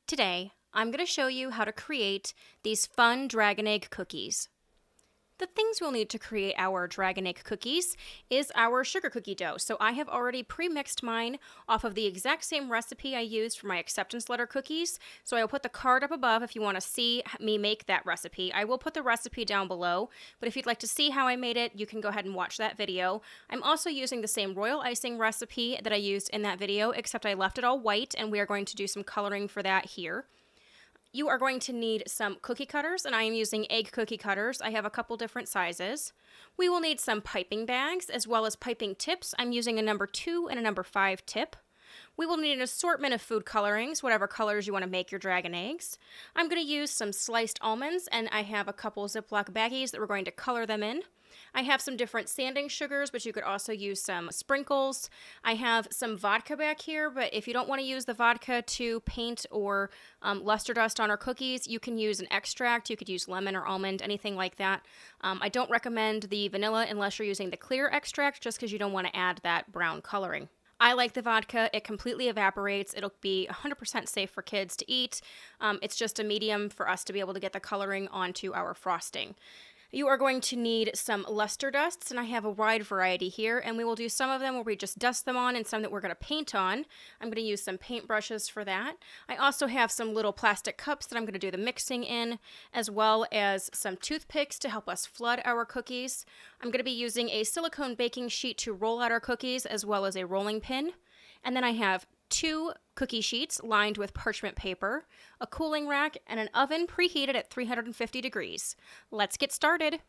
Today, I'm going to show you how to create these fun dragon egg cookies. The things we'll need to create our dragon egg cookies is our sugar cookie dough. So I have already pre-mixed mine off of the exact same recipe I used for my acceptance letter cookies. So I will put the card up above if you want to see me make that recipe. I will put the recipe down below, but if you'd like to see how I made it, you can go ahead and watch that video. I'm also using the same royal icing recipe that I used in that video, except I left it all white, and we are going to do some coloring for that here. You are going to need some cookie cutters, and I am using egg cookie cutters. I have a couple different sizes. We will need some piping bags as well as piping tips. I'm using a number 2 and a number 5 tip. We will need an assortment of food colorings, whatever colors you want to make your dragon eggs. I'm going to use some sliced almonds, and I have a couple Ziploc baggies that we're going to color them in. I have some different sanding sugars, but you could also use some sprinkles. I have some vodka back here, but if you don't want to use the vodka to paint or luster dust on our cookies, you can use an extract. You could use lemon or almond, anything like that. I don't recommend the vanilla unless you're using the clear extract, just because you don't want to add that brown coloring. I like the vodka. It completely evaporates. It'll be 100% safe for kids to eat. It's just a medium for us to be able to get the coloring onto our frosting. You are going to need some luster dusts, and I have a wide variety here, and we will do some of them where we just dust them on and some that we're going to paint on. I'm going to use some paint brushes for that. I also have some little plastic cups that I'm going to do the mixing in, as well as some toothpicks to help us flood our cookies. I'm going to be using a silicone baking sheet to roll out our cookies, as well as a rolling pin. And then I have 2 cookie sheets lined with parchment paper, a cooling rack, and an oven preheated at 350 degrees. Let's get started.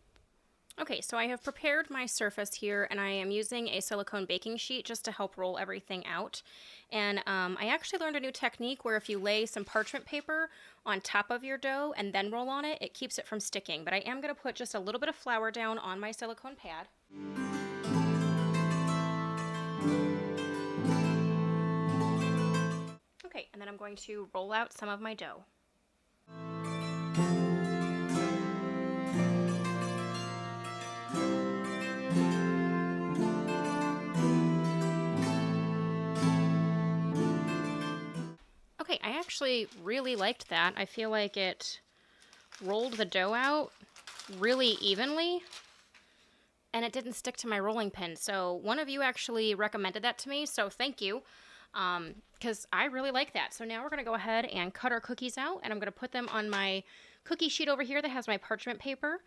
Okay, so I have prepared my surface here, and I am using a silicone baking sheet just to help roll everything out. And I actually learned a new technique where if you lay some parchment paper on top of your dough and then roll on it, it keeps it from sticking. But I am going to put just a little bit of flour down on my silicone pad. Okay, and then I'm going to roll out some of my dough. Okay, I actually really liked that. I feel like it rolled the dough out really evenly, and it didn't stick to my rolling pin. So one of you actually recommended that to me, so thank you. Because I really like that. So now we're going to go ahead and cut our cookies out, and I'm going to put them on my cookie sheet over here that has my parchment paper.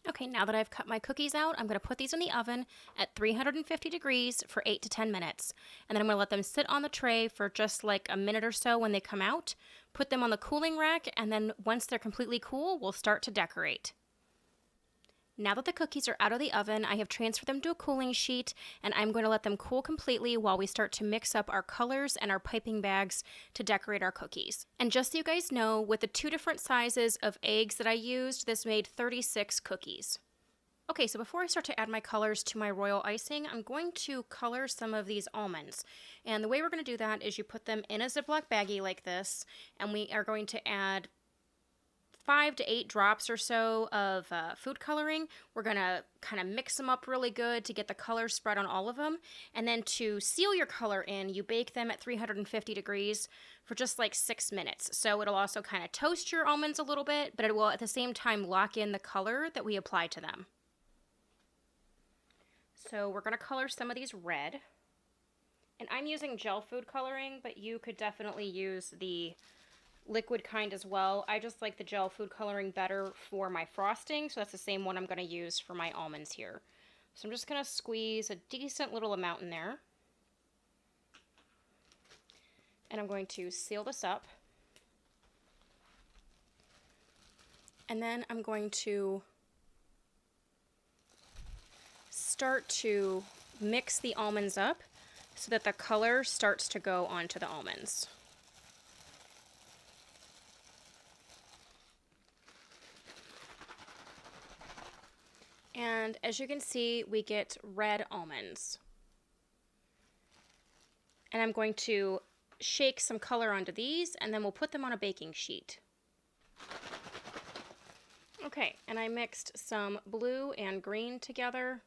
Okay, now that I've cut my cookies out, I'm going to put these in the oven at 350 degrees for 8 to 10 minutes. And then I'm going to let them sit on the tray for just like a minute or so when they come out. Put them on the cooling rack, and then once they're completely cool, we'll start to decorate. Now that the cookies are out of the oven, I have transferred them to a cooling sheet, and I'm going to let them cool completely while we start to mix up our colors and our piping bags to decorate our cookies. And just so you guys know, with the 2 different sizes of eggs that I used, this made 36 cookies. Okay, so before I start to add my colors to my royal icing, I'm going to color some of these almonds. And the way we're going to do that is you put them in a Ziploc baggie like this, and we are going to add 5 to 8 drops or so of food coloring. We're going to kind of mix them up really good to get the color spread on all of them. And then to seal your color in, you bake them at 350 degrees for just like 6 minutes. So it'll also kind of toast your almonds a little bit, but it will at the same time lock in the color that we apply to them. So we're going to color some of these red. And I'm using gel food coloring, but you could definitely use the liquid kind as well. I just like the gel food coloring better for my frosting, so that's the same one I'm going to use for my almonds here. So I'm just going to squeeze a decent little amount in there. And I'm going to seal this up. And then I'm going to start to mix the almonds up so that the color starts to go onto the almonds. And as you can see, we get red almonds. And I'm going to shake some color onto these, and then we'll put them on a baking sheet. Okay. Okay, and I mixed some blue and green together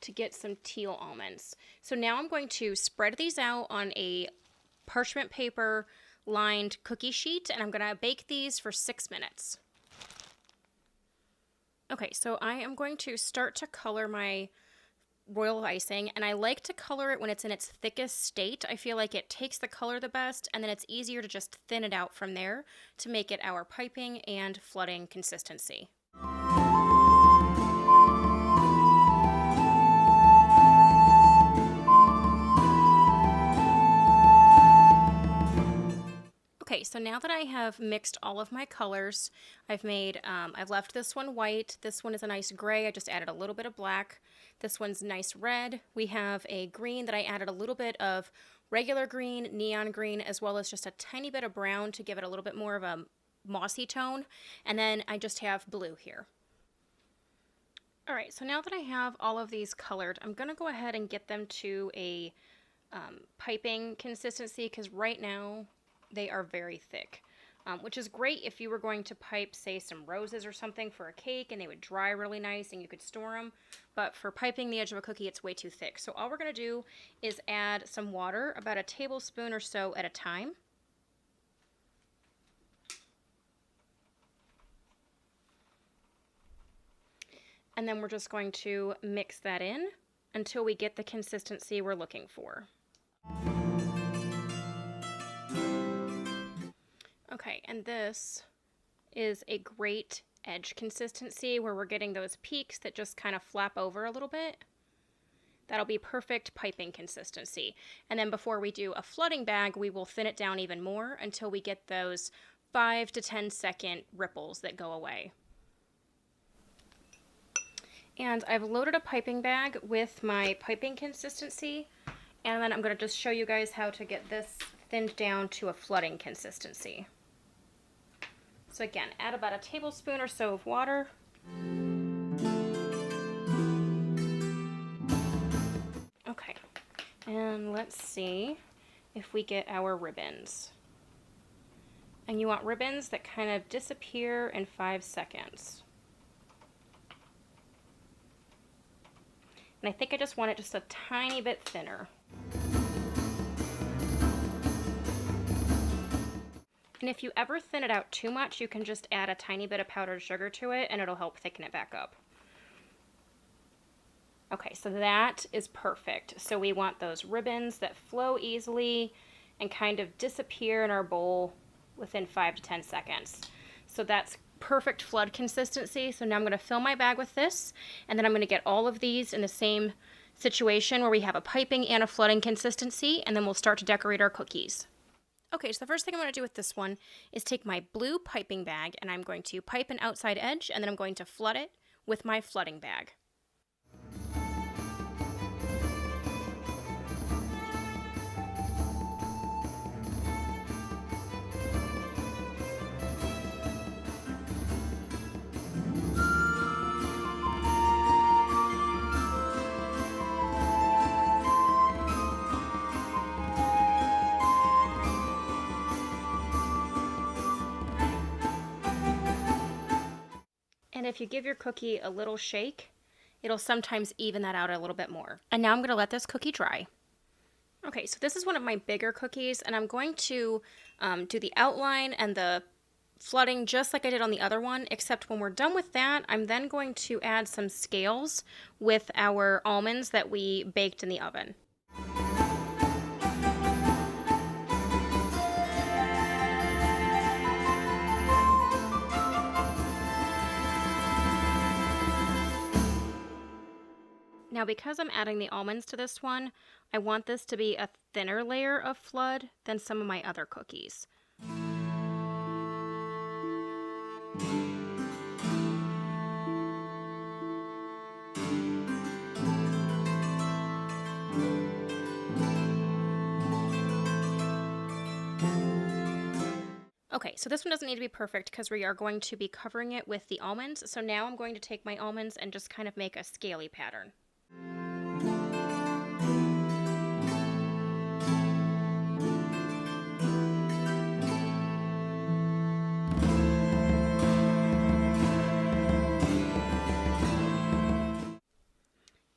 to get some teal almonds. So now I'm going to spread these out on a parchment paper lined cookie sheet, and I'm going to bake these for 6 minutes. Okay, so I am going to start to color my royal icing, and I like to color it when it's in its thickest state. I feel like it takes the color the best, and then it's easier to just thin it out from there to make it our piping and flooding consistency. Okay, so now that I have mixed all of my colors, I've left this one white. This one is a nice gray. I just added a little bit of black. This one's nice red. We have a green that I added a little bit of regular green, neon green, as well as just a tiny bit of brown to give it a little bit more of a mossy tone. And then I just have blue here. All right, so now that I have all of these colored, I'm gonna go ahead and get them to a piping consistency, because right now they are very thick, which is great if you were going to pipe, say, some roses or something for a cake, and they would dry really nice and you could store them. But for piping the edge of a cookie, it's way too thick. So all we're going to do is add some water, about a tablespoon or so at a time. And then we're just going to mix that in until we get the consistency we're looking for. Okay, and this is a great edge consistency where we're getting those peaks that just kind of flap over a little bit. That'll be perfect piping consistency. And then before we do a flooding bag, we will thin it down even more until we get those 5 to 10 second ripples that go away. And I've loaded a piping bag with my piping consistency, and then I'm going to just show you guys how to get this thinned down to a flooding consistency. So again, add about a tablespoon or so of water. Okay, and let's see if we get our ribbons. And you want ribbons that kind of disappear in 5 seconds. And I think I just want it just a tiny bit thinner. And if you ever thin it out too much, you can just add a tiny bit of powdered sugar to it and it'll help thicken it back up. Okay, so that is perfect. So we want those ribbons that flow easily and kind of disappear in our bowl within 5 to 10 seconds. So that's perfect flood consistency. So now I'm going to fill my bag with this, and then I'm going to get all of these in the same situation where we have a piping and a flooding consistency, and then we'll start to decorate our cookies. Okay, so the first thing I'm going to do with this one is take my blue piping bag, and I'm going to pipe an outside edge, and then I'm going to flood it with my flooding bag. And if you give your cookie a little shake, it'll sometimes even that out a little bit more. And now I'm going to let this cookie dry. Okay, so this is one of my bigger cookies, and I'm going to do the outline and the flooding just like I did on the other one, except when we're done with that, I'm then going to add some scales with our almonds that we baked in the oven. Now, because I'm adding the almonds to this one, I want this to be a thinner layer of flood than some of my other cookies. Okay, so this one doesn't need to be perfect because we are going to be covering it with the almonds. So now I'm going to take my almonds and just kind of make a scaly pattern.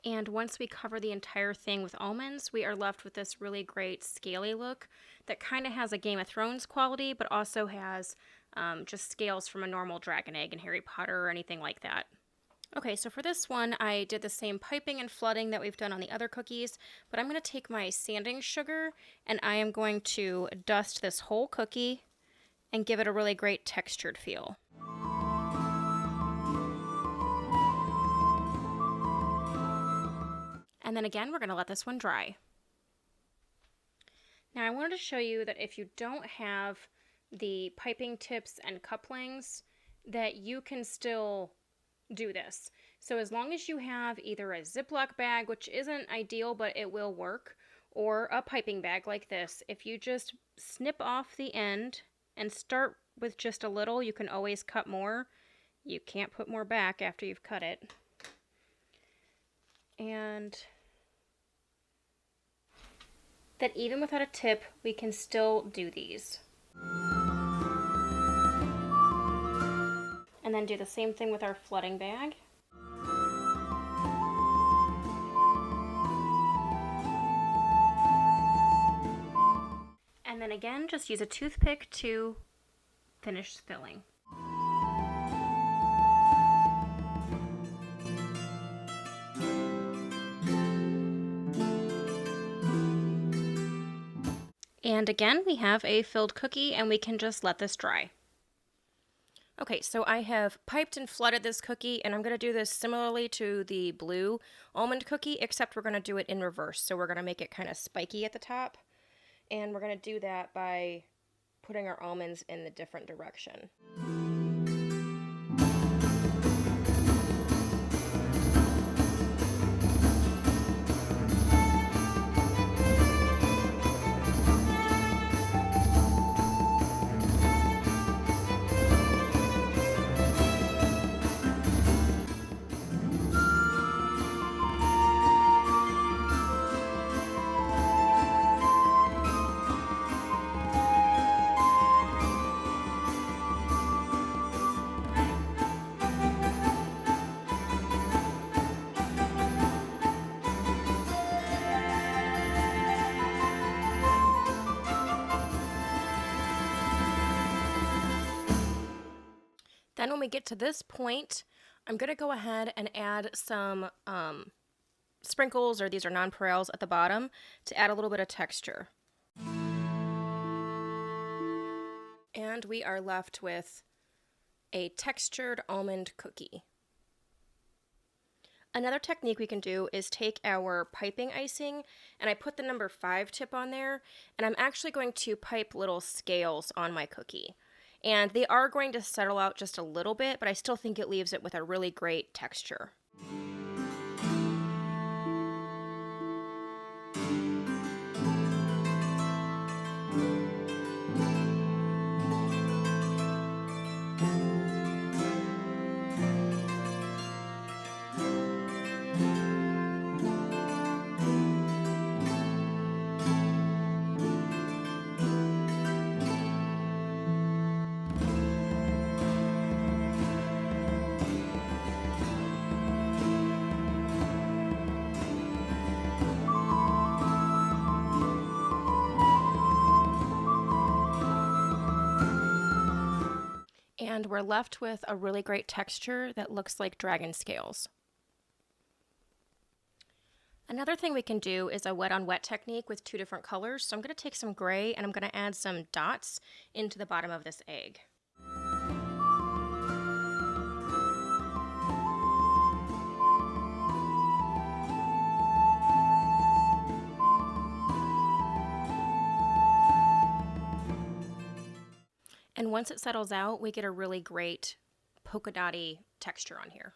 And once we cover the entire thing with almonds, we are left with this really great scaly look that kind of has a Game of Thrones quality, but also has just scales from a normal dragon egg in Harry Potter or anything like that. Okay, so for this one, I did the same piping and flooding that we've done on the other cookies, but I'm going to take my sanding sugar and I am going to dust this whole cookie and give it a really great textured feel. And then again, we're going to let this one dry. Now I wanted to show you that if you don't have the piping tips and couplings, that you can still do this. So as long as you have either a Ziploc bag, which isn't ideal, but it will work, or a piping bag like this, if you just snip off the end and start with just a little, you can always cut more. You can't put more back after you've cut it. And that even without a tip, we can still do these. And then do the same thing with our flooding bag. And then again, just use a toothpick to finish filling. And again, we have a filled cookie and we can just let this dry. Okay, so I have piped and flooded this cookie, and I'm going to do this similarly to the blue almond cookie, except we're going to do it in reverse. So we're going to make it kind of spiky at the top, and we're going to do that by putting our almonds in the different direction. Then when we get to this point, I'm going to go ahead and add some sprinkles, or these are nonpareils, at the bottom to add a little bit of texture. And we are left with a textured almond cookie. Another technique we can do is take our piping icing, and I put the number 5 tip on there, and I'm actually going to pipe little scales on my cookie. And they are going to settle out just a little bit, but I still think it leaves it with a really great texture. And we're left with a really great texture that looks like dragon scales. Another thing we can do is a wet on wet technique with 2 different colors. So I'm going to take some gray and I'm going to add some dots into the bottom of this egg. And once it settles out, we get a really great polka dotty texture on here.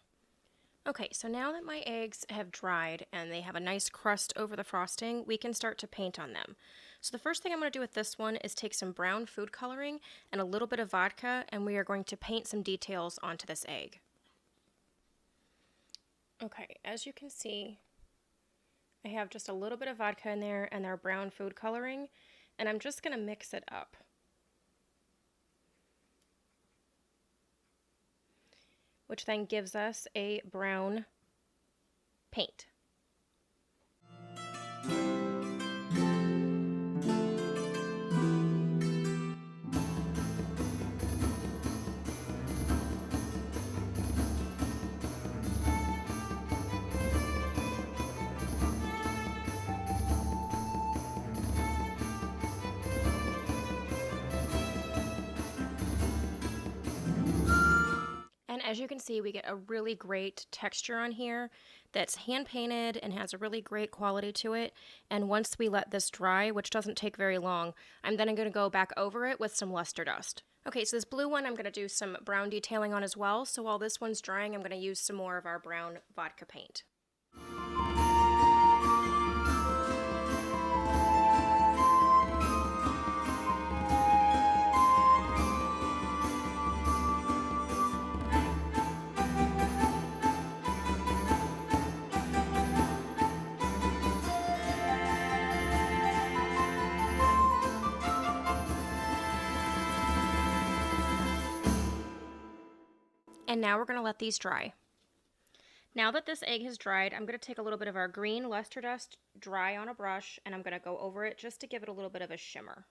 Okay, so now that my eggs have dried and they have a nice crust over the frosting, we can start to paint on them. So the first thing I'm going to do with this one is take some brown food coloring and a little bit of vodka, and we are going to paint some details onto this egg. Okay, as you can see, I have just a little bit of vodka in there and our brown food coloring, and I'm just going to mix it up. Which then gives us a brown paint. And as you can see, we get a really great texture on here that's hand painted and has a really great quality to it. And once we let this dry, which doesn't take very long, I'm then going to go back over it with some luster dust. Okay, so this blue one I'm going to do some brown detailing on as well. So while this one's drying, I'm going to use some more of our brown vodka paint. And now we're going to let these dry. Now that this egg has dried, I'm going to take a little bit of our green luster dust dry on a brush, and I'm going to go over it just to give it a little bit of a shimmer.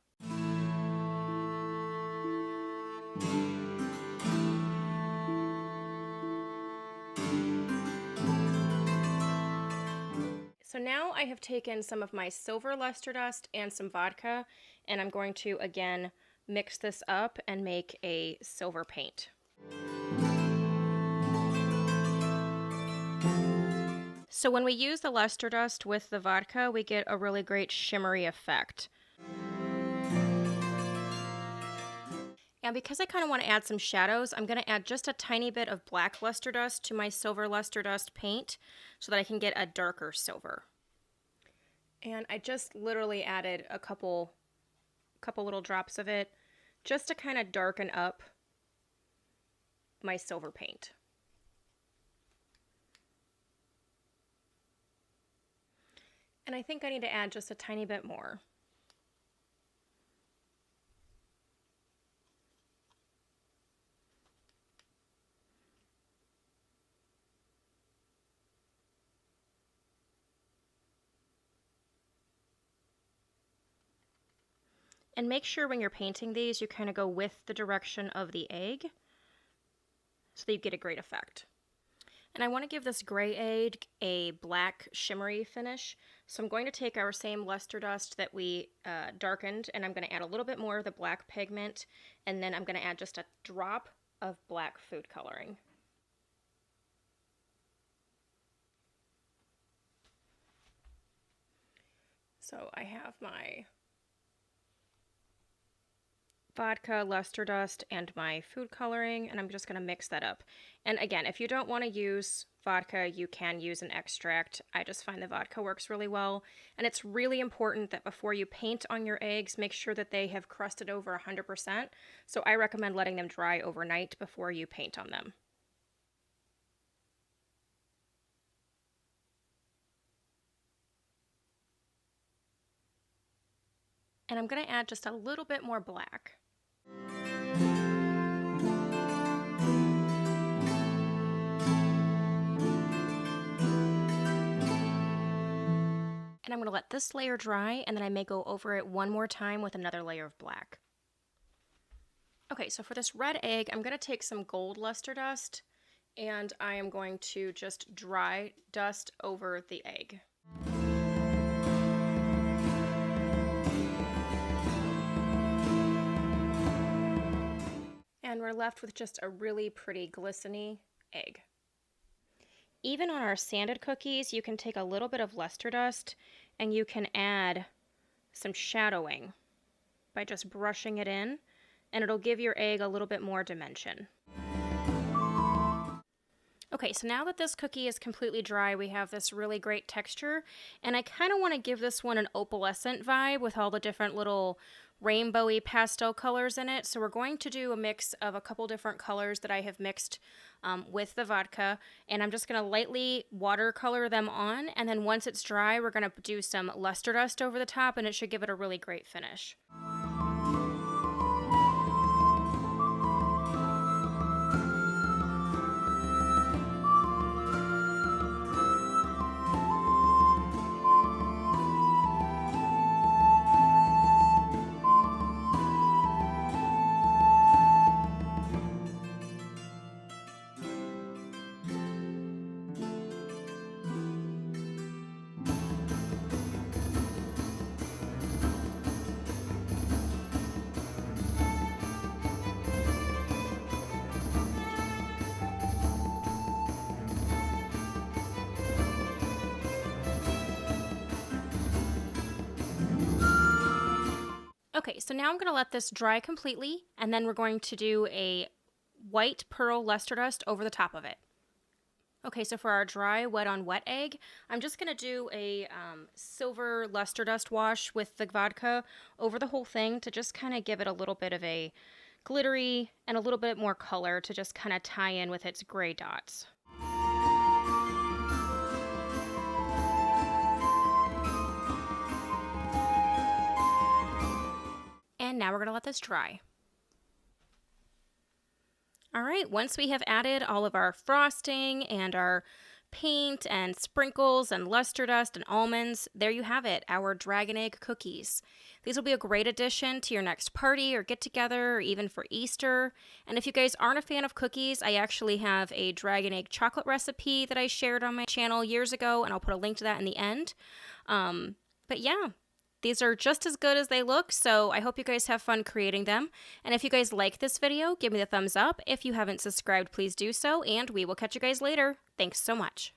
So now I have taken some of my silver luster dust and some vodka, and I'm going to again mix this up and make a silver paint. So when we use the luster dust with the vodka, we get a really great shimmery effect. And because I kind of want to add some shadows, I'm going to add just a tiny bit of black luster dust to my silver luster dust paint so that I can get a darker silver. And I just literally added a couple little drops of it just to kind of darken up my silver paint. And I think I need to add just a tiny bit more. And make sure when you're painting these, you kind of go with the direction of the egg so that you get a great effect. And I want to give this gray egg a black shimmery finish. So I'm going to take our same luster dust that we darkened, and I'm going to add a little bit more of the black pigment, and then I'm going to add just a drop of black food coloring. So I have my vodka, luster dust, and my food coloring, and I'm just going to mix that up. And again, if you don't want to use vodka, you can use an extract. I just find the vodka works really well. And it's really important that before you paint on your eggs, make sure that they have crusted over 100%. So I recommend letting them dry overnight before you paint on them. And I'm going to add just a little bit more black. And I'm going to let this layer dry, and then I may go over it one more time with another layer of black. Okay, so for this red egg, I'm going to take some gold luster dust, and I am going to just dry dust over the egg. And we're left with just a really pretty glistening egg. Even on our sanded cookies, you can take a little bit of luster dust and you can add some shadowing by just brushing it in, and it'll give your egg a little bit more dimension. Okay, so now that this cookie is completely dry, we have this really great texture, and I kind of want to give this one an opalescent vibe with all the different little rainbowy pastel colors in it. So we're going to do a mix of a couple different colors that I have mixed with the vodka, and I'm just going to lightly watercolor them on, and then once it's dry, we're going to do some luster dust over the top, and it should give it a really great finish. Okay, so now I'm going to let this dry completely, and then we're going to do a white pearl luster dust over the top of it. Okay, so for our dry wet on wet egg, I'm just going to do a silver luster dust wash with the vodka over the whole thing to just kind of give it a little bit of a glittery and a little bit more color to just kind of tie in with its gray dots. And now we're going to let this dry. All right, once we have added all of our frosting and our paint and sprinkles and luster dust and almonds, there you have it, our dragon egg cookies. These will be a great addition to your next party or get together or even for Easter. And if you guys aren't a fan of cookies, I actually have a dragon egg chocolate recipe that I shared on my channel years ago, and I'll put a link to that in the end. But yeah. These are just as good as they look, so I hope you guys have fun creating them. And if you guys like this video, give me the thumbs up. If you haven't subscribed, please do so, and we will catch you guys later. Thanks so much.